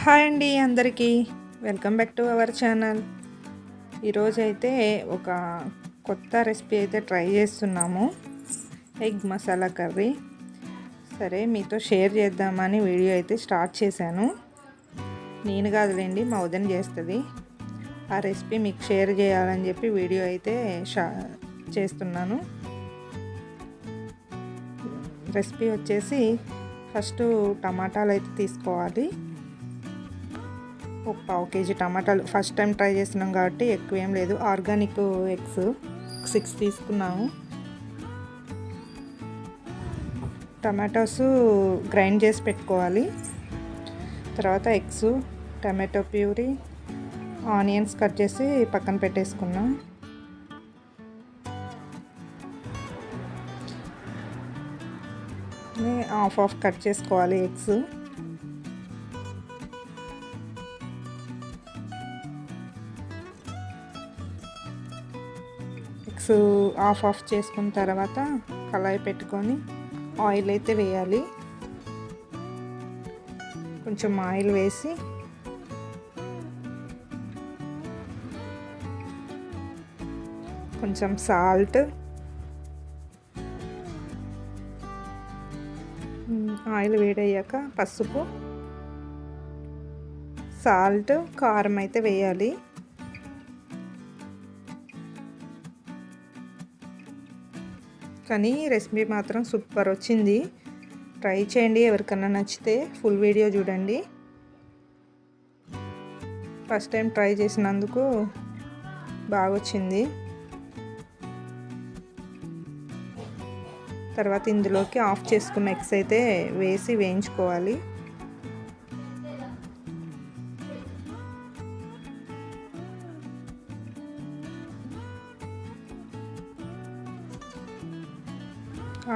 Hi అండి అందరికీ welcome back to our channel. ఈరోజైతే ఒక కొత్త రెసిపీ అయితే ట్రై చేస్తున్నాము, ఎగ్ మసాలా కర్రీ. సరే మీతో షేర్ చేద్దామని వీడియో అయితే స్టార్ట్ చేశాను. నేను కాదులేండి, మా వదిన చేస్తుంది. ఆ రెసిపీ మీకు షేర్ చేయాలని చెప్పి వీడియో అయితే చేస్తున్నాను. రెసిపీ వచ్చేసి ఫస్ట్ టమాటాలు అయితే తీసుకోవాలి. ఒక పావు కేజీ టమాటాలు. ఫస్ట్ టైం ట్రై చేస్తున్నాం కాబట్టి ఎక్కువ ఏం లేదు. ఆర్గానిక్ ఎగ్స్ 6 తీసుకున్నాము. టమాటోస్ గ్రైండ్ చేసి పెట్టుకోవాలి. తర్వాత eggs, tomato puree, onions cut చేసి పక్కన పెట్టేసుకున్నాం. హాఫ్ కట్ చేసుకోవాలి ఎగ్స్. ఎగ్స్ హాఫ్ చేసుకున్న తర్వాత కళాయి పెట్టుకొని ఆయిల్ అయితే వేయాలి. కొంచెం ఆయిల్ వేసి కొంచెం సాల్ట్, ఆయిల్ వేడయ్యాక పసుపు, సాల్ట్, కారం అయితే వేయాలి. కానీ రెసిపీ మాత్రం సూపర్ వచ్చింది. ట్రై చేయండి. ఎవరికన్నా నచ్చితే ఫుల్ వీడియో చూడండి. ఫస్ట్ టైం ట్రై చేసినందుకు బాగా వచ్చింది. తర్వాత ఇందులోకి ఆఫ్ చేసుకున్న ఎగ్స్ అయితే వేసి వేయించుకోవాలి.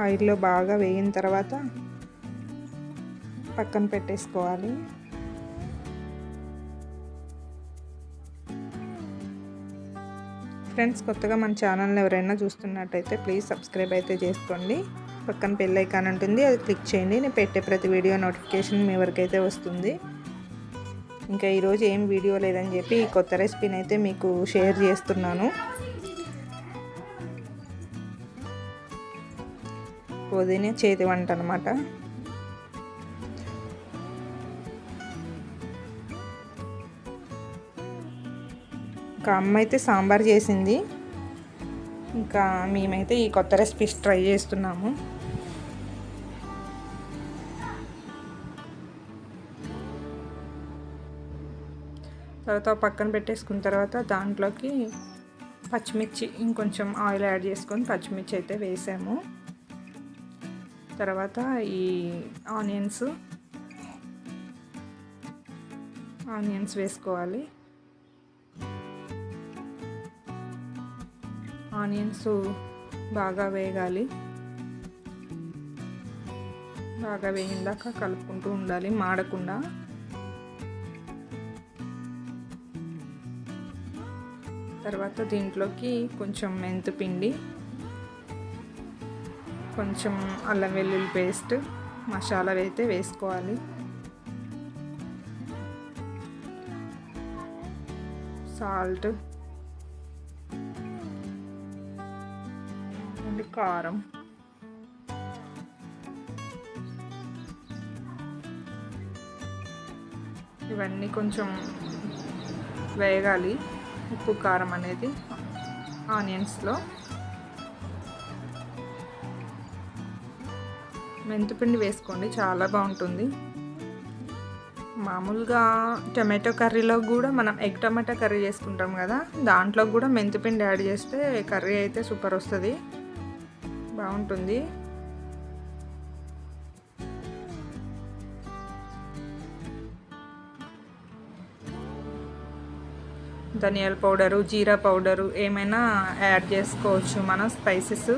ఆయిల్లో బాగా వేగిన తర్వాత పక్కన పెట్టేసుకోవాలి. ఫ్రెండ్స్, కొత్తగా మన ఛానల్ని ఎవరైనా చూస్తున్నట్టయితే ప్లీజ్ సబ్స్క్రైబ్ అయితే చేసుకోండి. పక్కన బెల్ ఐకాన్ ఉంటుంది, అది క్లిక్ చేయండి. నేను పెట్టే ప్రతి వీడియో నోటిఫికేషన్ మీ వరకైతే వస్తుంది. ఇంకా ఈరోజు ఏం వీడియో లేదని చెప్పి ఈ కొత్త రెసిపీని అయితే మీకు షేర్ చేస్తున్నాను. వదిన చేతి వంట అనమాట. ఇంకా అమ్మ అయితే సాంబార్ చేసింది. ఇంకా మేమైతే ఈ కొత్త రెసిపీస్ ట్రై చేస్తున్నాము. తర్వాత పక్కన పెట్టేసుకున్న తర్వాత దాంట్లోకి పచ్చిమిర్చి, ఇంకొంచెం ఆయిల్ యాడ్ చేసుకొని పచ్చిమిర్చి అయితే వేసాము. తర్వాత ఈ ఆనియన్స్ వేసుకోవాలి. ఆనియన్స్ బాగా వేగాలి. బాగా వేగిందాక కలుపుకుంటూ ఉండాలి, మాడకుండా. తర్వాత దీంట్లోకి కొంచెం మెంతిపిండి, కొంచెం అల్లం వెల్లుల్లి పేస్ట్, మసాలా అయితే వేసుకోవాలి. సాల్ట్ అండ్ కారం. ఇవన్నీ కొంచెం వేగాలి. ఉప్పు, కారం అనేది ఆనియన్స్లో. మెంతిపిండి వేసుకోండి, చాలా బాగుంటుంది. మామూలుగా టమాటో కర్రీలో కూడా మనం ఎగ్ టమాటా కర్రీ చేసుకుంటాం కదా, దాంట్లో కూడా మెంతిపిండి యాడ్ చేస్తే కర్రీ అయితే సూపర్ వస్తుంది, బాగుంటుంది. ధనియాల పౌడరు, జీరా పౌడరు ఏమైనా యాడ్ చేసుకోవచ్చు మనం, స్పైసెస్.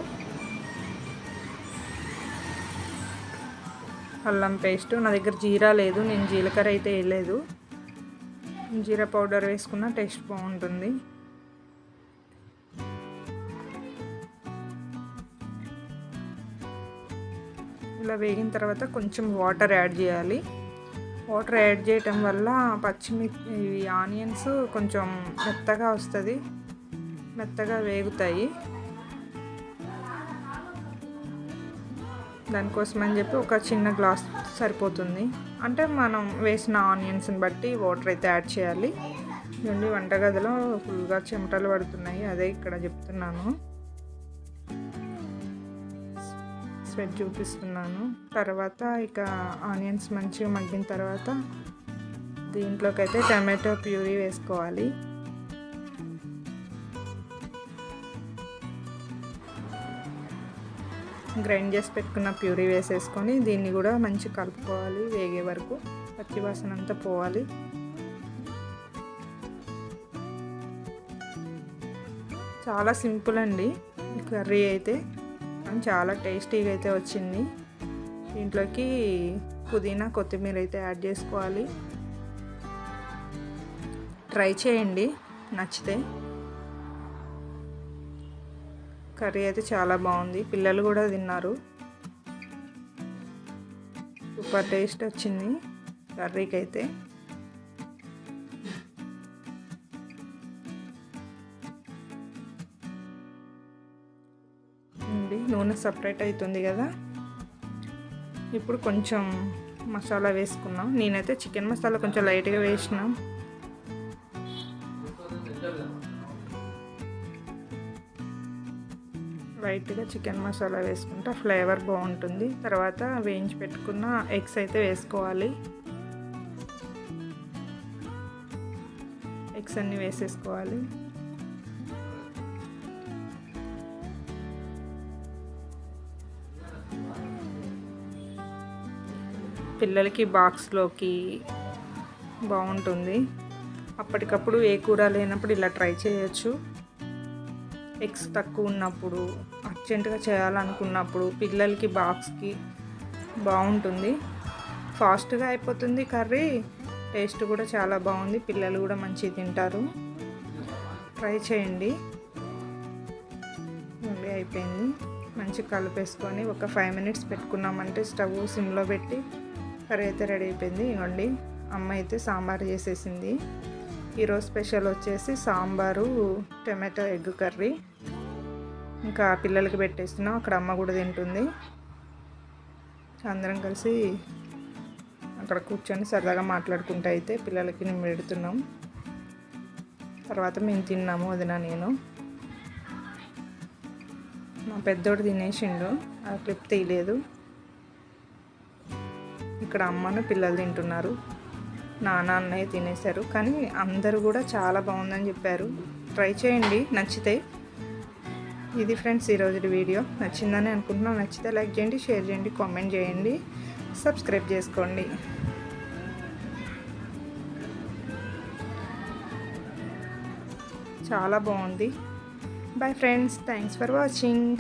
అల్లం పేస్ట్. నా దగ్గర జీరా లేదు, నేను జీలకర్ర అయితే వేయలేదు. జీరా పౌడర్ వేసుకున్న టేస్ట్ బాగుంటుంది. ఇలా వేగిన తర్వాత కొంచెం వాటర్ యాడ్ చేయాలి. వాటర్ యాడ్ చేయటం వల్ల ఇవి ఆనియన్స్ కొంచెం మెత్తగా వస్తుంది, మెత్తగా వేగుతాయి. దానికోసం అని చెప్పి ఒక చిన్న గ్లాస్ సరిపోతుంది. అంటే మనం వేసిన ఆనియన్స్ని బట్టి వాటర్ అయితే యాడ్ చేయాలి. ఇవన్నీ వంటగదిలో ఫుల్గా చెమటలు పడుతున్నాయి, అదే ఇక్కడ చెప్తున్నాను. స్వెట్ చూపిస్తున్నాను. తర్వాత ఇక ఆనియన్స్ మంచిగా మగ్గిన తర్వాత దీంట్లోకి అయితే టమాటో ప్యూరీ వేసుకోవాలి. గ్రైండ్ చేసి పెట్టుకున్న ప్యూరీ వేసేసుకొని దీన్ని కూడా మంచిగా కలుపుకోవాలి. వేగే వరకు పచ్చివాసన అంతా పోవాలి. చాలా సింపుల్ అండి ఈ కర్రీ అయితే, చాలా టేస్టీగా అయితే వచ్చింది. దీంట్లోకి పుదీనా కొత్తిమీర అయితే యాడ్ చేసుకోవాలి. ట్రై చేయండి నచ్చితే. కర్రీ అయితే చాలా బాగుంది, పిల్లలు కూడా తిన్నారు. సూపర్ టేస్ట్ వచ్చింది కర్రీకి అయితే. నూనె సపరేట్ అవుతుంది కదా, ఇప్పుడు కొంచెం మసాలా వేసుకున్నాం. నేనైతే చికెన్ మసాలా కొంచెం లైట్గా వేసిన. లైట్గా చికెన్ మసాలా వేసుకుంటే ఫ్లేవర్ బాగుంటుంది. తర్వాత వేయించి పెట్టుకున్న ఎగ్స్ అయితే వేసుకోవాలి. ఎగ్స్ అన్నీ వేసేసుకోవాలి. పిల్లలకి బాక్స్లోకి బాగుంటుంది. అప్పటికప్పుడు ఏ కూర లేనప్పుడు ఇలా ట్రై చేయొచ్చు. ఎగ్స్ తక్కువ ఉన్నప్పుడు, అర్జెంటుగా చేయాలనుకున్నప్పుడు పిల్లలకి బాక్స్కి బాగుంటుంది. ఫాస్ట్గా అయిపోతుంది కర్రీ, టేస్ట్ కూడా చాలా బాగుంది. పిల్లలు కూడా మంచిగా తింటారు. ట్రై చేయండి. మళ్ళీ అయిపోయింది. మంచిగా కలిపేసుకొని ఒక 5 minutes పెట్టుకున్నామంటే స్టవ్ సిమ్లో పెట్టి కర్రీ అయితే రెడీ అయిపోయింది. ఇవ్వండి, అమ్మ అయితే సాంబార్ చేసేసింది. ఈరోజు స్పెషల్ వచ్చేసి సాంబారు, టమాటో ఎగ్ కర్రీ. ఇంకా పిల్లలకి పెట్టేస్తున్నాం, అక్కడ అమ్మ కూడా తింటుంది. అందరం కలిసి అక్కడ కూర్చొని సరదాగా మాట్లాడుకుంటూ అయితే పిల్లలకి మేము పెడుతున్నాం. తర్వాత మేము తిన్నాము, వదిన నేను. మా పెద్దోడు తినేసిండు, ఆ క్లిప్ తీయలేదు. ఇక్కడ అమ్మను పిల్లలు తింటున్నారు. నాన్న అన్నయ్య తినేశారు, కానీ అందరూ కూడా చాలా బాగుందని చెప్పారు. ట్రై చేయండి నచ్చితే. ఇది ఫ్రెండ్స్ ఈరోజు వీడియో. నచ్చిందని అనుకుంటున్నాను. నచ్చితే లైక్ చేయండి, షేర్ చేయండి, కామెంట్ చేయండి, సబ్స్క్రైబ్ చేసుకోండి. చాలా బాగుంది. Bye friends, thanks for watching.